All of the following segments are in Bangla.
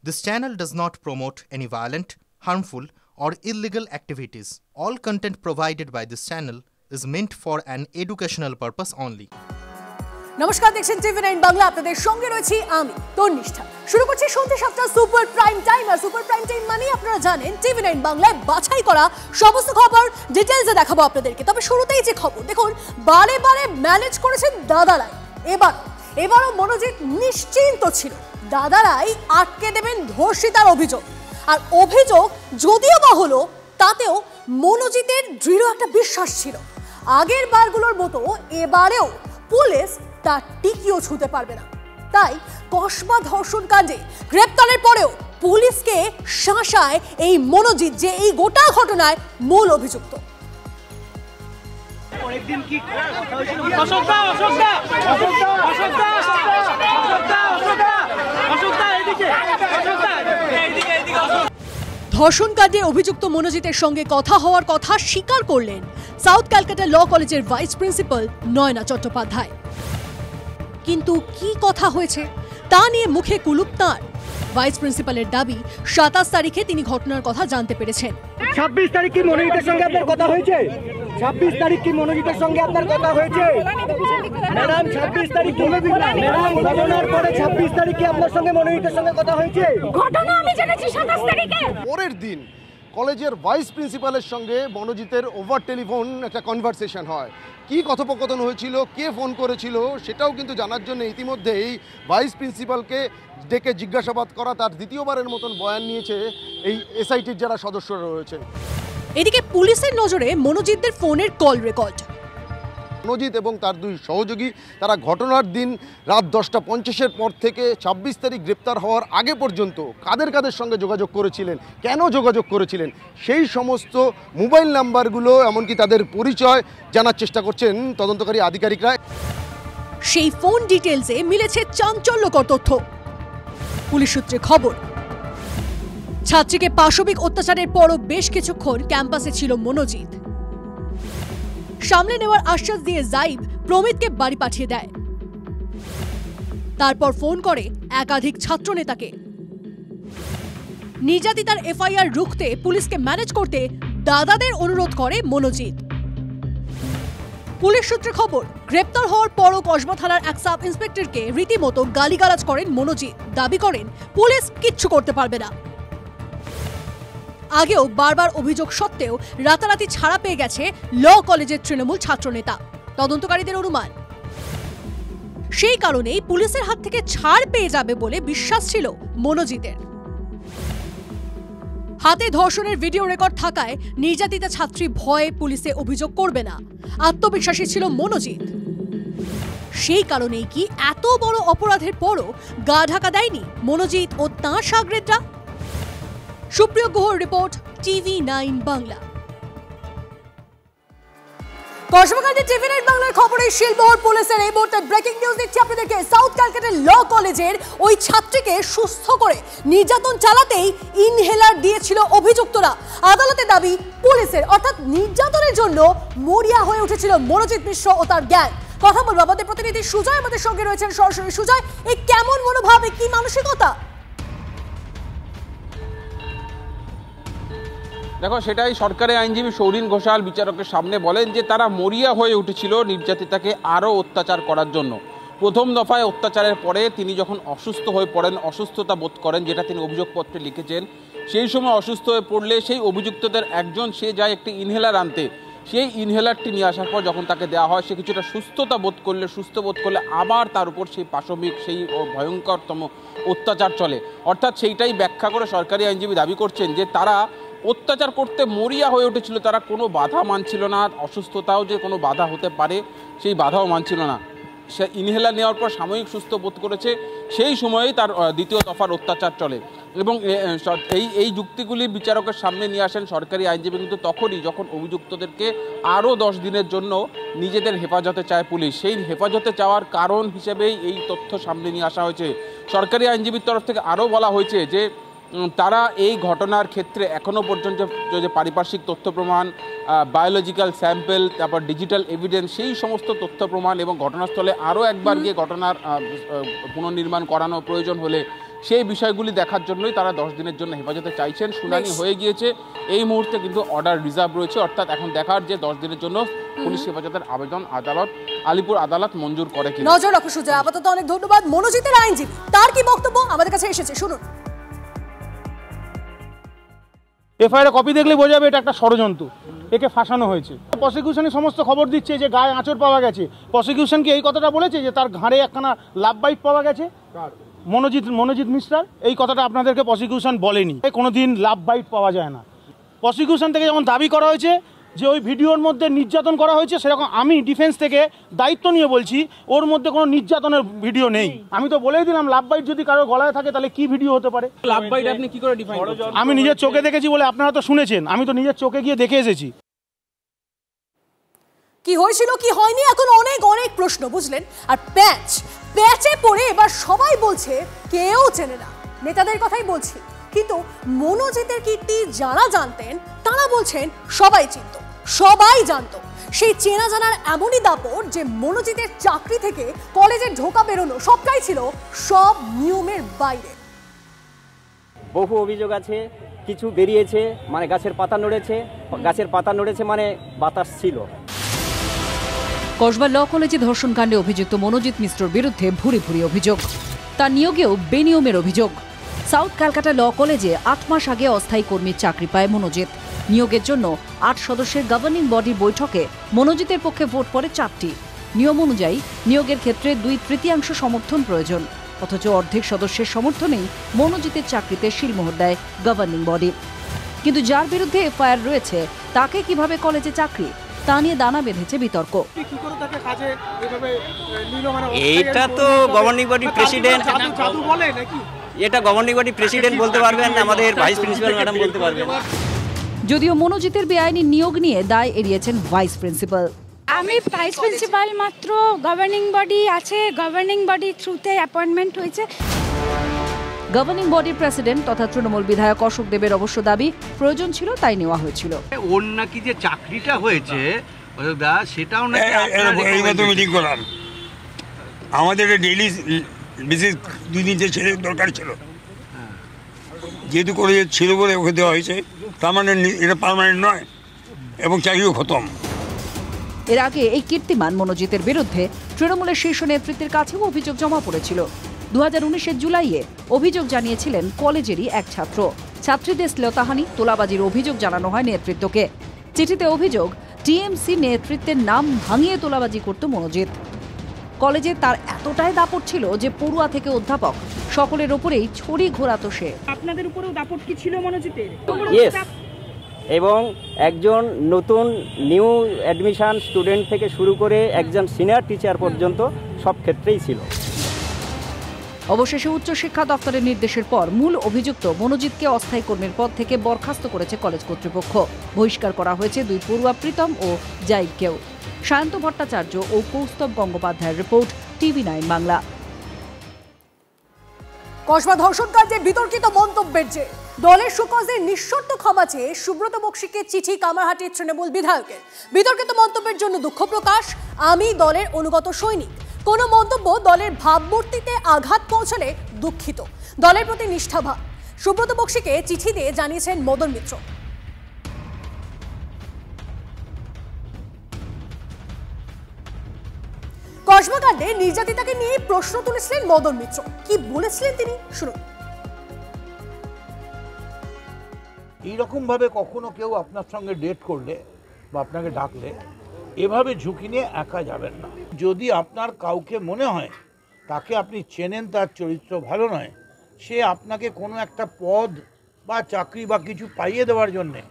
This channel does not promote any violent, harmful, or illegal activities. All content provided by this channel is meant for an educational purpose only. নমস্কার, দেখছেন TV9 বাংলা। আপনাদের সঙ্গে রয়েছি আমি তন্নিষ্ঠা। শুরু করছি সন্ধ্যে 7টা সুপার প্রাইম টাইম। আর সুপার প্রাইম টাইম মানে আপনারা জানেন TV9 বাংলায় বাছাই করা সমস্ত খবর ডিটেইলসে দেখাবো আপনাদেরকে। তবে শুরুতেই যে খবর দেখুন, বারে বারে ম্যানেজ করেছেন দাদারাই। এবারও মনোজিৎ নিশ্চিন্ত ছিল দাদারাই আটকে দেবেন ধর্ষিতার অভিযোগ। আর অভিযোগ যদিও বা হলো, তাতেও মনোজিতের দৃঢ় একটা বিশ্বাস ছিল আগের বারগুলোর মতো এবারেও পুলিশ তার টিকিও ছুঁতে পারবে না। তাই কসবা ধর্ষণ কাণ্ডে গ্রেপ্তারের পরেও পুলিশকে শাসায় এই মনোজিৎ, যে এই গোটা ঘটনায় মূল অভিযুক্ত। ধর্ষণ কাণ্ডে অভিযুক্ত মনোজিতের সঙ্গে কথা হওয়ার কথা স্বীকার করলেন সাউথ ক্যালকাটা ল কলেজের ভাইস প্রিন্সিপাল নয়না চট্টোপাধ্যায়। কিন্তু কি কথা হয়েছে তা নিয়ে মুখে কুলুপ তাঁর। ভাইস প্রিন্সিপালের দাবি 27 তারিখে তিনি ঘটনার কথা জানতে পেরেছেন। 26 তারিখ কি মনোজিতের সঙ্গে আপনার কথা হয়েছে? 26 তারিখ কি মনোজিতের সঙ্গে আপনার কথা হয়েছে? ম্যাডাম 26 তারিখ ম্যাডাম ঘটনার পরে 26 তারিখ কি আপনার সঙ্গে মনোজিতের সঙ্গে কথা হয়েছে? ঘটনা আমি জেনেছি 27 তারিখে। পরের দিন কলেজের ভাইস প্রিন্সিপালের সঙ্গে মনোজিতের ওভার টেলিফোন একটা কনভারসেশন হয়। কি কথোপকথন হয়েছিল, কে ফোন করেছিল, সেটাও কিন্তু জানার জন্য ইতিমধ্যেই ভাইস প্রিন্সিপালকে ডেকে জিজ্ঞাসাবাদ করা তার দ্বিতীয়বারের মতন বয়ান নিয়েছে এই এসআইটির যারা সদস্যরা রয়েছেন। এদিকে পুলিশের নজরে মনোজিতদের ফোনের কল রেকর্ড। মনোজিৎ এবং তার দুই সহযোগী তারা ঘটনার দিন রাত 10:50 পর থেকে 26 তারিখ গ্রেপ্তার হওয়ার আগে পর্যন্ত কাদের সঙ্গে যোগাযোগ করেছিলেন, কেন যোগাযোগ করেছিলেন, সেই সমস্ত মোবাইল নাম্বারগুলো এমনকি তাদের পরিচয় জানার চেষ্টা করছেন তদন্তকারী আধিকারিকরা। সেই ফোন ডিটেইলসে মিলেছে চাঞ্চল্যকর তথ্য। পুলিশ সূত্রে খবর, ছাত্রীকে পাশবিক অত্যাচারের পরও বেশ কিছুক্ষণ ক্যাম্পাসে ছিল মনোজিৎ। সামলে নেওয়ার আশ্বাস দিয়ে জাইব প্রমিতকে বাড়ি পাঠিয়ে দেয়। তারপর ফোন করে একাধিক ছাত্রনেতাকে। নির্যাতিতার এফআইআর রুখতে পুলিশকে ম্যানেজ করতে দাদাদের অনুরোধ করে মনোজিৎ। পুলিশ সূত্রে খবর, গ্রেপ্তার হওয়ার পরও কসবা থানার এক সাব ইন্সপেক্টরকে রীতিমতো গালিগালাজ করেন মনোজিৎ। দাবি করেন পুলিশ কিচ্ছু করতে পারবে না। আগেও বারবার অভিযোগ সত্ত্বেও রাতারাতি ছাড়া পেয়ে গেছে ল কলেজের তৃণমূল ছাত্রনেতা। তদন্তকারীদের অনুমান, সেই কারণেই পুলিশের হাত থেকে ছাড় পেয়ে যাবে বলে বিশ্বাস ছিল মনোজিতের। হাতে ধর্ষণের ভিডিও রেকর্ড থাকায় নির্যাতিতা ছাত্রী ভয়ে পুলিশে অভিযোগ করবে না আত্মবিশ্বাসী ছিল মনোজিৎ। সেই কারণেই কি এত বড় অপরাধের পরও গা ঢাকা দেয়নি মনোজিৎ ও তাঁর সাগরেদরা? সুপ্রিয় গুহর রিপোর্ট, TV9 বাংলা। কসবাকাণ্ডে TV9 বাংলার খবরে শিলবহর পুলিশের এই মুহূর্তে ব্রেকিং নিউজ দিচ্ছি আপনাদেরকে। সাউথ ক্যালকাটা ল কলেজের ওই ছাত্রীকে সুস্থ করে নির্যাতন চালাতেই ইনহেলার দিয়েছিল অভিযুক্তরা। আদালতে দাবি পুলিশের, অর্থাৎ নির্যাতনের জন্য মরিয়া হয়ে উঠেছিল মনোজিৎ মিশ্র ও তার গ্যাং। কথা বলবো আমাদের প্রতিনিধি সুজয় আমাদের সঙ্গে রয়েছেন সরাসরি। সুজয়, এই কেমন মনোভাব, কি মানসিকতা? দেখো, সেটাই সরকারি আইনজীবী সৌরিন ঘোষাল বিচারকের সামনে বলেন যে তারা মরিয়া হয়ে উঠেছিল নির্যাতিতাকে আরও অত্যাচার করার জন্য। প্রথম দফায় অত্যাচারের পরে তিনি যখন অসুস্থ হয়ে পড়েন, অসুস্থতা বোধ করেন, যেটা তিনি অভিযোগপত্রে লিখেছেন, সেই সময় অসুস্থ হয়ে পড়লে সেই অভিযুক্তদের একজন সে যায় একটি ইনহেলার আনতে। সেই ইনহেলারটি নিয়ে আসার পর যখন তাকে দেওয়া হয়, সে কিছুটা সুস্থ বোধ করলে আবার তার উপর সেই পাশবিক সেই ভয়ঙ্করতম অত্যাচার চলে। অর্থাৎ সেইটাই ব্যাখ্যা করে সরকারি আইনজীবী দাবি করছেন যে তারা অত্যাচার করতে মরিয়া হয়ে উঠেছিল, তারা কোনো বাধা মানছিল না। অসুস্থতাও যে কোনো বাধা হতে পারে সেই বাধাও মানছিল না। সে ইনহেলার নেওয়ার পর সাময়িক সুস্থ বোধ করেছে, সেই সময়েই তার দ্বিতীয় দফার অত্যাচার চলে। এবং এই যুক্তিগুলি বিচারকের সামনে নিয়ে আসেন সরকারি আইনজীবী, কিন্তু তখনই যখন অভিযুক্তদেরকে আরও 10 দিনের জন্য নিজেদের হেফাজতে চায় পুলিশ। সেই হেফাজতে চাওয়ার কারণ হিসেবেই এই তথ্য সামনে নিয়ে আসা হয়েছে। সরকারি আইনজীবীর তরফ থেকে আরও বলা হয়েছে যে তারা এই ঘটনার ক্ষেত্রে এখনও পর্যন্ত যে পারিপার্শ্বিক তথ্য প্রমাণ, বায়োলজিক্যাল স্যাম্পল, তারপর ডিজিটাল এভিডেন্স, সেই সমস্ত তথ্য প্রমাণ এবং ঘটনাস্থলে আরও একবার গিয়ে ঘটনার পুনর্নির্মাণ করানো প্রয়োজন হলে সেই বিষয়গুলি দেখার জন্যই তারা 10 দিনের জন্য হেফাজতে চাইছেন। শুনানি হয়ে গিয়েছে, এই মুহূর্তে কিন্তু অর্ডার রিজার্ভ রয়েছে, অর্থাৎ এখন দেখার যে 10 দিনের জন্য পুলিশ হেফাজতের আবেদন আলিপুর আদালত মঞ্জুর করে কিনা। নজর রাখো সুজয়। আপাতত অনেক ধন্যবাদ। মনোজিতের আইনজীবী, তার কি বক্তব্য আমাদের কাছে এসেছে, শুনুন। এফআইআর কপি দেখলে বোঝা যাবে এটা একটা ষড়যন্ত্র, একে ফাঁসানো হয়েছে। প্রসিকিউশনে সমস্ত খবর দিচ্ছে যে গায়ে আঁচড় পাওয়া গেছে। প্রসিকিউশন কি এই কথাটা বলেছে যে তার ঘাড়ে একখানা লাভ বাইট পাওয়া গেছে? মনোজিৎ মিস্টার এই কথাটা আপনাদেরকে প্রসিকিউশন বলেনি। কোনোদিন লাভ বাইট পাওয়া যায় না। প্রসিকিউশন থেকে যেমন দাবি করা হয়েছে যে ওই ভিডিওর মধ্যে নির্যাতন করা হয়েছে, সেরকম আমি ডিফেন্স থেকে দায়িত্ব নিয়ে বলছি ওর মধ্যে কোনো নির্যাতনের ভিডিও নেই। আমি তো বলেই দিলাম লাভ বাইট যদি কারো গলায় থাকে তাহলে কি ভিডিও হতে পারে? লাভ বাইট আপনি কি করে ডিফাইন করছেন? আমি নিজের চোখে দেখেছি বলে আপনারা তো শুনেছেন, আমি তো নিজের চোখে গিয়ে দেখে এসেছি। কি হয়েছিল কি হয়নি এখন অনেক অনেক প্রশ্ন, বুঝলেন? আর প্যাচে পড়ে এবার সবাই বলছে কেউ চেনে না, নেতাদের কথাই বলছি। কিন্তু মনোজিতের কীর্তি যারা জানতেন তারা বলছেন সবাই চিনত, সবাই জানতো। সেই চেনা জানার এমনই দাপট যে মনোজিতের চাকরি থেকে কলেজের ঢোকা বেরোনো সবটাই ছিল সব নিয়মের বাইরে। বহু অভিযোগ আছে, কিছু বেরিয়েছে মানে গাছের পাতা নড়েছে মানে বাতাস ছিল। কসবা ল কলেজে ধর্ষণকাণ্ডে অভিযুক্ত মনোজিৎ মিশ্রর বিরুদ্ধে ভুরি ভুরি অভিযোগ, তার নিয়োগেও বেনিয়মের অভিযোগ। সাউথ ক্যালকাটা ল কলেজে 8 মাস আগে অস্থায়ী কর্মীর চাকরি পায় মনোজিৎ। নিয়োগের জন্য 8 সদস্যের গভর্নিং বডির বৈঠকে মনোজিতের পক্ষে ভোট পড়ে 4টি। নিয়ম অনুযায়ী নিয়োগের ক্ষেত্রে 2/3 সমর্থন প্রয়োজন, অথচ অর্ধেক সদস্যের সমর্থনেই মনোজিতের চাকরিতে সিলমোহর দেয় গভর্নিং বডি। কিন্তু যার বিরুদ্ধে এফআইআর রয়েছে তাকে কিভাবে কলেজে চাকরি, তা নিয়ে দানা বেঁধেছে বিতর্ক। এইটা তো গভর্নিং বডি প্রেসিডেন্ট, এটা গভর্নিং বডি প্রেসিডেন্ট বলতে পারবেন, আমাদের ভাইস প্রিন্সিপাল ম্যাডাম বলতে পারবেন। যদিও মনোজিতের বেআইনি নিয়োগ নিয়ে দায় এড়িয়েছেন ভাইস প্রিন্সিপাল। আমি ভাইস প্রিন্সিপাল, মাত্র গভর্নিং বডি আছে, গভর্নিং বডি থ্রুতে অ্যাপয়েন্টমেন্ট হয়েছে। গভর্নিং বডির প্রেসিডেন্ট তথা তৃণমূল বিধায়ক অশোক দেবের অবশ্য দাবি প্রয়োজন ছিল তাই নেওয়া হয়েছিল। ওর নাকি যে চাকরিটা হয়েছে সেটাও আমাদের ডেইলি বেসিস 2-3টে ছেলে দরকার ছিল, যেহেতু করে ছিল বলে ওকে দেওয়া হয়েছে, তার মানে এটা পার্মানেন্ট নয় এবং চাকরিও খতম। এর আগে এই কীর্তিমান মনোজিতের বিরুদ্ধে তৃণমূলের শীর্ষ নেতৃত্বের কাছেও অভিযোগ জমা পড়েছিল। 2019-এর জুলাইয়ে অভিযোগ জানিয়েছিলেন কলেজেরই এক ছাত্র। ছাত্রীদের শ্লীলতাহানি, তোলাবাজির অভিযোগ জানানো হয় নেতৃত্বকে। চিঠিতে অভিযোগ টিএমসি নেতৃত্বের নাম ভাঙিয়ে তোলাবাজি করত মনোজিৎ। কলেজে তার এতটাই দাপট ছিল যে পড়ুয়া থেকে অধ্যাপক সকলের ওপরেই ছড়ি ঘোরাতো সে। আপনাদের উপরেও দাপট কি ছিল মনোজিতের? এবং একজন নতুন নিউ অ্যাডমিশন স্টুডেন্ট থেকে শুরু করে একজন সিনিয়র টিচার পর্যন্ত সব ক্ষেত্রেই ছিল। অবশেষে উচ্চশিক্ষা দপ্তরের নির্দেশের পর মূল অভিযুক্ত মনোজিৎকে অস্থায়ী কর্মীর পদ থেকে বরখাস্ত করেছে কলেজ কর্তৃপক্ষ। বহিষ্কার করা হয়েছে 2 পড়ুয়া প্রীতম ও জাইদকেও। সায়ন্ত ভট্টাচার্য ও কৌস্তব গঙ্গোপাধ্যায়ের রিপোর্ট, TV9 বাংলা। কসবা ধর্ষণকাণ্ডে বিতর্কিত মন্তব্যের যে দলের সুকজে নিঃশর্ত ক্ষমা চেয়ে সুব্রত বক্সিকে চিঠি কামারহাটির তৃণমূল বিধায়কের। বিতর্কিত মন্তব্যের জন্য দুঃখ প্রকাশ, আমি দলের অনুগত সৈনিক। কোনো মন্তব্য দলের ভাবমূর্তিতে আঘাত পৌঁছালে দুঃখিত, দলের প্রতি নিষ্ঠাবান। সুব্রত বক্সিকে চিঠি দিয়ে জানিয়েছেন মদন মিত্র। কসবা কাণ্ডে নির্যাতিতাকে নিয়ে প্রশ্ন তুলেছিলেন মদন মিত্র। কি বলেছিলেন তিনি, শুনুন। এইরকম ভাবে কখনো কেউ আপনার সঙ্গে ডেট করলে বা আপনাকে ডাকলে এভাবে ঝুঁকি নিয়ে একা যাবেন না। যদি আপনার কাউকে মনে হয় তাকে আপনি চেনেন, তার চরিত্র ভালো নয়, সে আপনাকে কোনো একটা পদ বা চাকরি বা কিছু পাইয়ে দেওয়ার জন্যে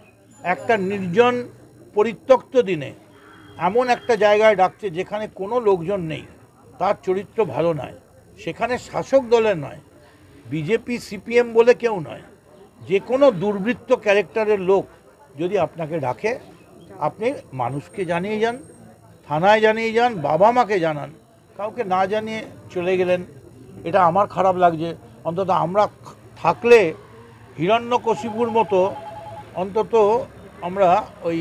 একটা নির্জন পরিত্যক্ত দিনে এমন একটা জায়গায় ডাকছে যেখানে কোনো লোকজন নেই, তার চরিত্র ভালো নয়। সেখানে শাসক দলের নয়, বিজেপি সিপিএম বলে কেউ নয়, যে কোনো দুর্বৃত্ত ক্যারেক্টারের লোক যদি আপনাকে ডাকে আপনি মানুষকে জানিয়ে যান, থানায় জানিয়ে যান, বাবা মাকে জানান। কাউকে না জানিয়ে চলে গেলেন, এটা আমার খারাপ লাগছে। অন্তত আমরা থাকলে হিরণ্যকশিপুর মতো অন্তত আমরা ওই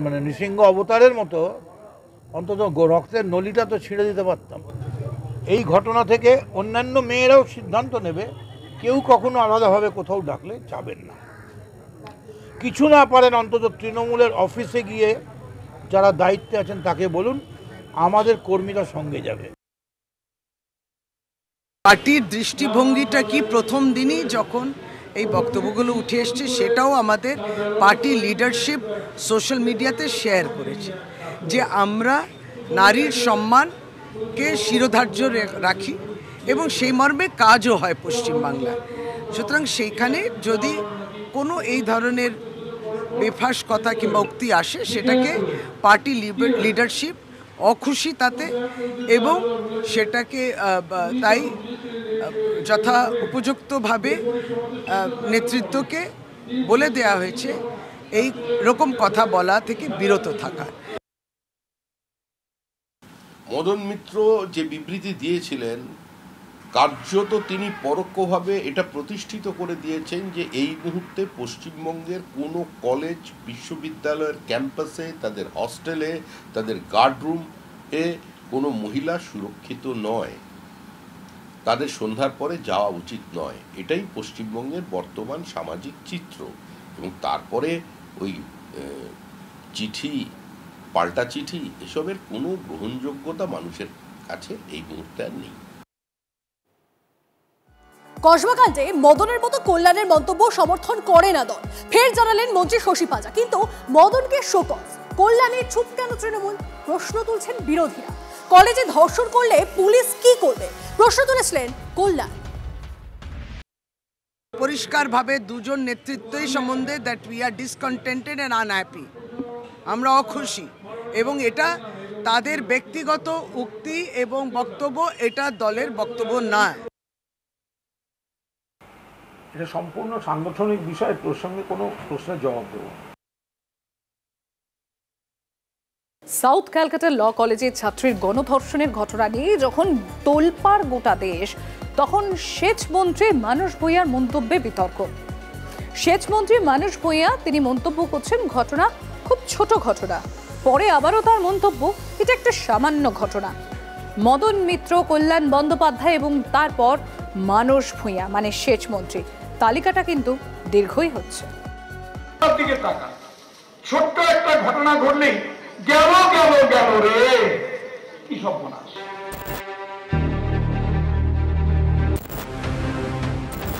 মানে নৃসিংহ অবতারের মতো অন্তত রক্তের নলিটা তো ছিঁড়ে দিতে পারতাম। এই ঘটনা থেকে অন্যান্য মেয়েরাও সিদ্ধান্ত নেবে, কেউ কখনো আলাদাভাবে কোথাও ডাকলে যাবেন না। কিছু না পারেন অন্তত তৃণমূলের অফিসে গিয়ে যারা দায়িত্বে আছেন তাকে বলুন, আমাদের কর্মীরা সঙ্গে যাবে। পার্টির দৃষ্টিভঙ্গিটা কি প্রথম দিনই যখন এই বক্তব্যগুলো উঠে এসছে সেটাও আমাদের পার্টি লিডারশিপ সোশ্যাল মিডিয়াতে শেয়ার করেছে যে আমরা নারীর সম্মানকে শিরোধার্য রাখি এবং সেই মর্মে কাজও হয় পশ্চিমবাংলায়। সুতরাং সেইখানে যদি কোনো এই ধরনের বেফাস কথা কিংবা উক্তি আসে সেটাকে পার্টি লিডারশিপ অখুশি তাতে এবং সেটাকে তাই যথা উপযুক্তভাবে নেতৃত্বকে বলে দেয়া হয়েছে এই রকম কথা বলা থেকে বিরত থাকা। মদন মিত্র যে বিবৃতি দিয়েছিলেন কার্যত তিনি পরোক্ষভাবে এটা প্রতিষ্ঠিত করে দিয়েছেন যে এই মুহূর্তে পশ্চিমবঙ্গের কোনো কলেজ বিশ্ববিদ্যালয়ের ক্যাম্পাসে, তাদের হস্টেলে, তাদের গার্ডরুম এ কোনো মহিলা সুরক্ষিত নয়, তাদের সন্ধ্যার পরে যাওয়া উচিত নয়। এটাই পশ্চিমবঙ্গের বর্তমান সামাজিক চিত্র। এবং তারপরে ওই চিঠি, পাল্টা চিঠি, এসবের কোনো গ্রহণযোগ্যতা মানুষের কাছে এই মুহূর্তে আর নেই। কসবাকাণ্ডে মদনের মতো কল্যাণের মন্তব্য সমর্থন করে না দল, ফের জানালেন মন্ত্রী শশী পাজা। কিন্তু মদনকে শোকজ, কল্যাণের চুপ কেন তৃণমূল, প্রশ্ন তুলছেন বিরোধীরা। কলেজে ধর্ষণ করলে পুলিশ কি করবে, প্রশ্ন তুলেছিলেন কল্যাণ। পরিষ্কারভাবে দুজন নেতৃত্বই সম্বন্ধে that we are discontented and unhappy, আমরা অখুশি এবং এটা তাদের ব্যক্তিগত উক্তি এবং বক্তব্য, এটা দলের বক্তব্য না। এটা সম্পূর্ণ সাংগঠনিক বিষয়, প্রসঙ্গে কোনো প্রশ্নের জবাব দেব। সাউথ ক্যালকাটা ল কলেজের ছাত্রীর গণধর্ষণের ঘটনা নিয়ে যখন তোলপাড় গোটা দেশ, তখন সেচ মন্ত্রী মানস ভূঁইয়ার মন্তব্যে বিতর্ক। সেচ মন্ত্রী মানস ভূঁইয়া তিনি মন্তব্য করছেন ঘটনা খুব ছোট ঘটনা, পরে আবারও তার মন্তব্য এটা একটা সামান্য ঘটনা। মদন মিত্র, কল্যাণ বন্দ্যোপাধ্যায় এবং তারপর মানস ভূঁইয়া মানে সেচ মন্ত্রী, তালিকাটা কিন্তু দীর্ঘই হচ্ছে। ছোট্ট একটা ঘটনা ঘটলেই গেল গেল গেল রে, কি সর্বনাশ।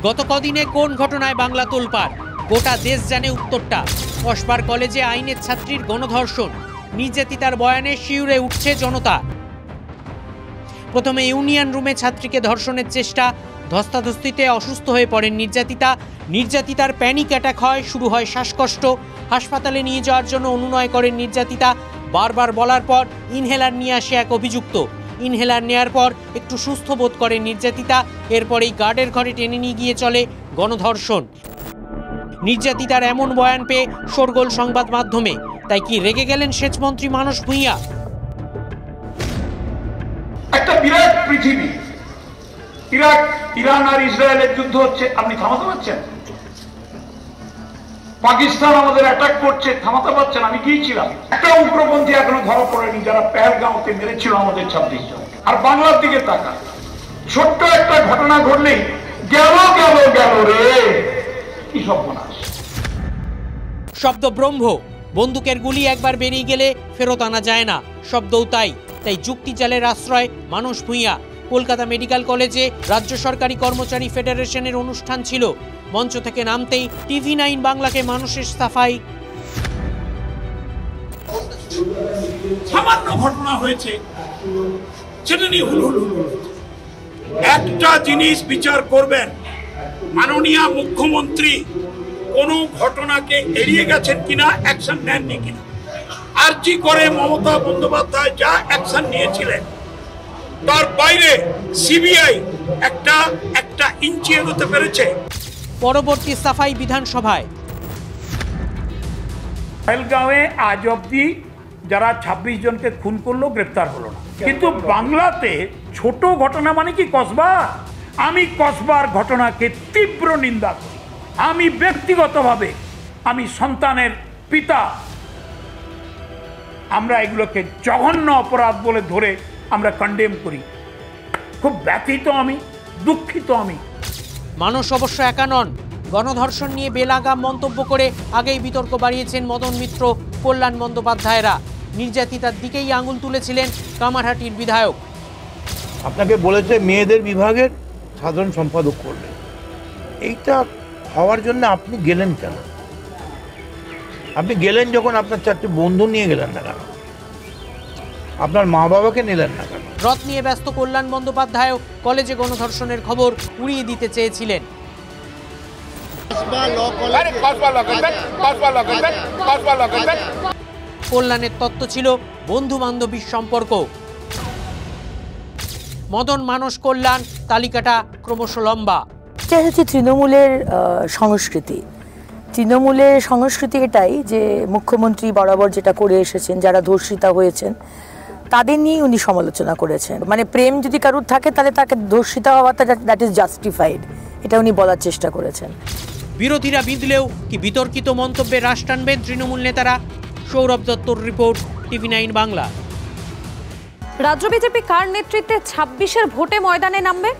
গত কদিনে কোন ঘটনায় বাংলা তোলপাড়, গোটা দেশ জানে উত্তরটা। কসবার কলেজে আইনের ছাত্রীর গণধর্ষণ, নির্যাতিতার বয়ানে শিউরে উঠছে জনতা। প্রথমে ইউনিয়ন রুমে ছাত্রীকে ধর্ষণের চেষ্টা, ধস্তাধস্তিতে অসুস্থ হয়ে পড়েন নির্যাতিতা। নির্যাতিতার প্যানিক অ্যাটাক হয়, শুরু হয় শ্বাসকষ্ট। হাসপাতালে নিয়ে যাওয়ার জন্য অনুনয় করেন নির্যাতিতা। বারবার বলার পর ইনহেলার নিয়ে আসে এক অভিযুক্ত। ইনহেলার নেয়ার পর একটু সুস্থ বোধ করেন নির্যাতিতা। এরপরেই গার্ডের ঘরে টেনে নিয়ে গিয়ে চলে গণধর্ষণ। নির্যাতিতার এমন বয়ান পেয়ে শোরগোল সংবাদ মাধ্যমে। তাই কি রেগে গেলেন সেচমন্ত্রী মানস ভূঁইয়া? একটা বিরাট পৃথিবী, ইরান আর ইসরায়েলের যুদ্ধ হচ্ছে, আপনি থামাতে পারছেন? পাকিস্তান আমাদের অ্যাটাক করছে, থামাতে পারছেন? আমি গিয়েছিলাম, একটা উগ্রপন্থী এখনো ধরা পড়েনি যারা পেহেলগাঁওতে মেরেছিল আমাদের 26 জন। আর বাংলার দিকে তাকান, ছোট্ট একটা ঘটনা ঘটলেই গেল গেল গেল রে, কি সর্বনাশ। শব্দ ব্রহ্ম, বন্দুকের গুলি একবার বেরিয়ে গেলে ফেরত আনা যায় না, শব্দও তাই। তাই যুক্তিজালের আশ্রয় মানস ভূঁইয়া। কলকাতা মেডিকেল কলেজে রাজ্য সরকারি কর্মচারী ফেডারেশনের অনুষ্ঠান ছিল। মঞ্চ থেকে নামতেই TV9 বাংলাকে মানুষের সাফাই। সামান্য ঘটনা হয়েছে, সেটা নিয়ে হুলহুল। একটা জিনিস বিচার করবেন, মাননীয় মুখ্যমন্ত্রী কোন ঘটনাকে এড়িয়ে গেছেন কিনা, অ্যাকশন নেননি কিনা। আরজি করে মমতা বন্দ্যোপাধ্যায় যা অ্যাকশন নিয়েছিলেন, তার বাইরে সিবিআই একটা ইঞ্চি এগোতে পেরেছে। পরবর্তী সাফাই বিধানসভায়। পেহেলগাঁওয়ে আজ অব্দি যারা 26 জনকে খুন করলো গ্রেপ্তার হলো না, কিন্তু বাংলাতে ছোট ঘটনা মানে কি কসবা? আমি কসবার ঘটনাকে তীব্র নিন্দা করি। আমি ব্যক্তিগতভাবে, আমি সন্তানের পিতা, আমরা এগুলোকে জঘন্য অপরাধ বলে ধরে আমরা কন্ডেম করি। খুব ব্যথিত আমি, দুঃখিত আমি। মানুষ অবশ্য একা নন। গণধর্ষণ নিয়ে বেলাগাম মন্তব্য করে আগেই বিতর্ক বাড়িয়েছেন মদন মিত্র, কল্যাণ বন্দ্যোপাধ্যায়রা। নির্যাতিতার দিকেই আঙুল তুলেছিলেন কামারহাটির বিধায়ক। আপনাকে বলেছে মেয়েদের বিভাগের সাধারণ সম্পাদক করবে, এইটা হওয়ার জন্য আপনি গেলেন কেন? আপনি গেলেন যখন আপনার 4টে বন্ধু নিয়ে গেলেন না কেন? আপনার মা বাবাকে নিলেন না কেন? রথ নিয়ে ব্যস্ত কল্যাণ বন্দ্যোপাধ্যায় কলেজে গণধর্ষণের খবর উড়িয়ে দিতে চেয়েছিলেন। কল্যাণের তত্ত্ব ছিল বন্ধু বান্ধবীর সম্পর্ক। মদন, মানস, কল্যাণ, তালিকাটা ক্রমশ লম্বা। এটা হচ্ছে তৃণমূলের সংস্কৃতি। তৃণমূলের সংস্কৃতি এটাই যে মুখ্যমন্ত্রী বরাবর যেটা করে এসেছেন, যারা ধর্ষিতা হয়েছেন তাদের নিয়েই উনি সমালোচনা করেছেন। মানে প্রেম যদি কারুর থাকে তাহলে তাকে ধর্ষিতা হওয়াটা দ্যাট ইজ জাস্টিফাইড, এটা উনি বলার চেষ্টা করেছেন। বিরোধীরা বিঁধলেও কি বিতর্কিত মন্তব্যে রাশ টানবেন তৃণমূল নেতারা? সৌরভ দত্তর রিপোর্ট, TV9 বাংলা। রাজ্য বিজেপি কার নেতৃত্বে 26-এর ভোটে ময়দানে নামবে?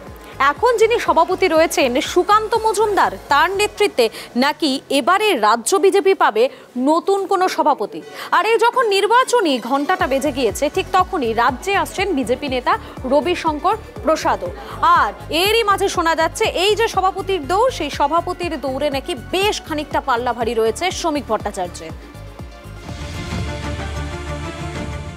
এখন যিনি সভাপতি রয়েছেন সুকান্ত মজুমদার, তার নেতৃত্বে নাকি এবারে রাজ্য বিজেপি পাবে নতুন কোনো সভাপতি? আর এই যখন নির্বাচনী ঘণ্টাটা বেজে গিয়েছে, ঠিক তখনই রাজ্যে আসছেন বিজেপি নেতা রবিশঙ্কর প্রসাদও। আর এরই মাঝে শোনা যাচ্ছে এই যে সভাপতির দৌড়, সেই সভাপতির দৌড়ে নাকি বেশ খানিকটা পাল্লা ভারী রয়েছে শ্রমিক ভট্টাচার্যের।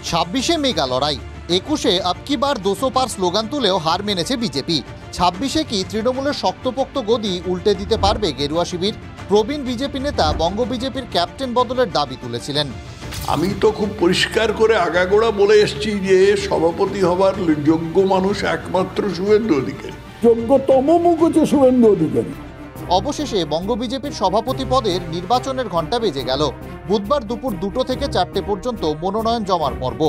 26-এ মেগা লড়াই, 21-এ আব কি বার 200 পার স্লোগান তুলেও হার মেনেছে বিজেপি। 26-এ কি তৃণমূলের শক্তপোক্ত গদি উল্টে দিতে পারবে গেরুয়া শিবির? প্রবীণ বিজেপি নেতা বঙ্গ বিজেপির ক্যাপ্টেন বদলের দাবি তুলেছিলেন। আমি তো খুব পরিষ্কার করে আগাগোড়া বলে এসেছি যে সভাপতি হবার যোগ্য মানুষ একমাত্র শুভেন্দু অধিকারী, যোগ্যতম মুখ হচ্ছে শুভেন্দু অধিকারী। অবশেষে বঙ্গ বিজেপির সভাপতি পদের নির্বাচনের ঘণ্টা বেজে গেল। বুধবার দুপুর 2টো থেকে 4টে পর্যন্ত মনোনয়ন জমার পর্ব।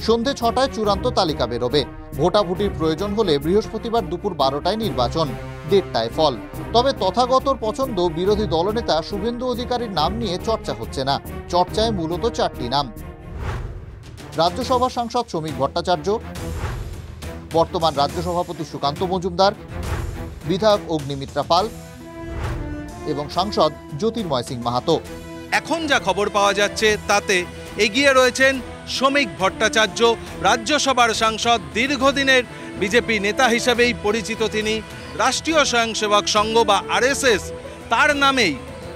সন্ধে 6টায় চূড়ান্ত তালিকা বেরোবে। ভোটাভুটির প্রয়োজন হলে বৃহস্পতিবার দুপুর 12টায় নির্বাচন, 1:30টায় ফল। তবে তথাগতর পছন্দ বিরোধী দলনেতা শুভেন্দু অধিকারীর নাম নিয়ে চর্চা হচ্ছে না। চর্চায় মূলত 4টি নাম। রাজ্যসভার সাংসদ শ্রমিক ভট্টাচার্য, বর্তমান রাজ্য সভাপতি সুকান্ত মজুমদার, বিধায়ক অগ্নিমিত্রা পাল এবং সাংসদ জ্যোতির্ময় সিং মাহাতো। এখন যা খবর পাওয়া যাচ্ছে তাতে এগিয়ে রয়েছেন শ্রমিক ভট্টাচার্য, রাজ্যসভার সাংসদ, দীর্ঘদিনের বিজেপি নেতা হিসেবেই পরিচিত তিনি। রাষ্ট্রীয় স্বয়ংসেবক সংঘ বা RSS তার নামেই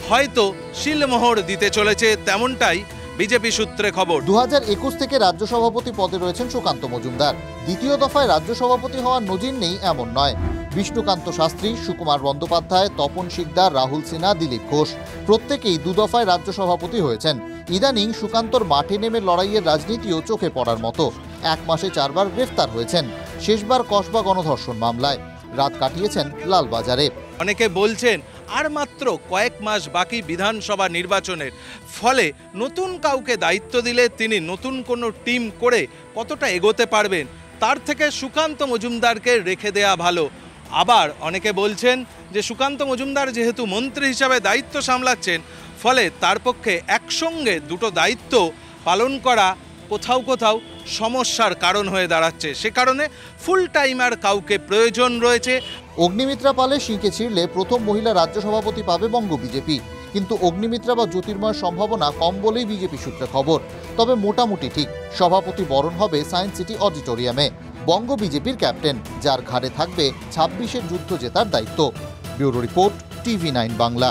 হয়তো শিলমোহর দিতে চলেছে, তেমনটাই বিজেপি সূত্রে খবর। 2021 থেকে রাজ্য সভাপতি পদে রয়েছেন সুকান্ত মজুমদার। দ্বিতীয় দফায় রাজ্য সভাপতি হওয়ার নজির নেই এমন নয়। বিষ্ণুকান্ত শাস্ত্রী, সুকুমার বন্দ্যোপাধ্যায়, তপন শিকদার, রাহুল সিনহা, দিলীপ ঘোষ প্রত্যেকেই 2 দফায় রাজ্য সভাপতি হয়েছেন। ইদানিং সুকান্তর মাঠে নেমে লড়াইয়ের রাজনীতিও চোখে পড়ার মতো। 1 মাসে 4 বার গ্রেফতার হয়েছেন, শেষবার কসবা গণধর্ষণ মামলায়। রাত কাটিয়েছেন লালবাজারে। অনেকে বলছেন আর মাত্র কয়েক মাস বাকি বিধানসভা নির্বাচনের, ফলে নতুন কাউকে দায়িত্ব দিলে তিনি নতুন কোনো টিম করে কতটা এগোতে পারবেন, তার থেকে সুকান্ত মজুমদারকে রেখে দেয়া ভালো। আবার অনেকে বলছেন যে সুকান্ত মজুমদার যেহেতু মন্ত্রী হিসাবে দায়িত্ব সামলাচ্ছেন, ফলে তার পক্ষে একসঙ্গে 2টো দায়িত্ব পালন করা কোথাও কোথাও সমস্যার কারণ হয়ে দাঁড়াচ্ছে। সে কারণে ফুল টাইমার কাউকে প্রয়োজন রয়েছে। অগ্নিমিত্রা পালে শিঁকে ছিঁড়লে প্রথম মহিলা রাজ্য সভাপতি পাবে বঙ্গ বিজেপি, কিন্তু অগ্নিমিত্রা বা জ্যোতির্ময়ের সম্ভাবনা কম বলেই বিজেপি সূত্রে খবর। তবে মোটামুটি ঠিক, সভাপতি বরণ হবে সায়েন্স সিটি অডিটোরিয়ামে। বঙ্গ বিজেপির ক্যাপ্টেন, যার ঘাড়ে থাকবে 26-এর যুদ্ধ জেতার দায়িত্ব। Bureau report, TV9 Bangla.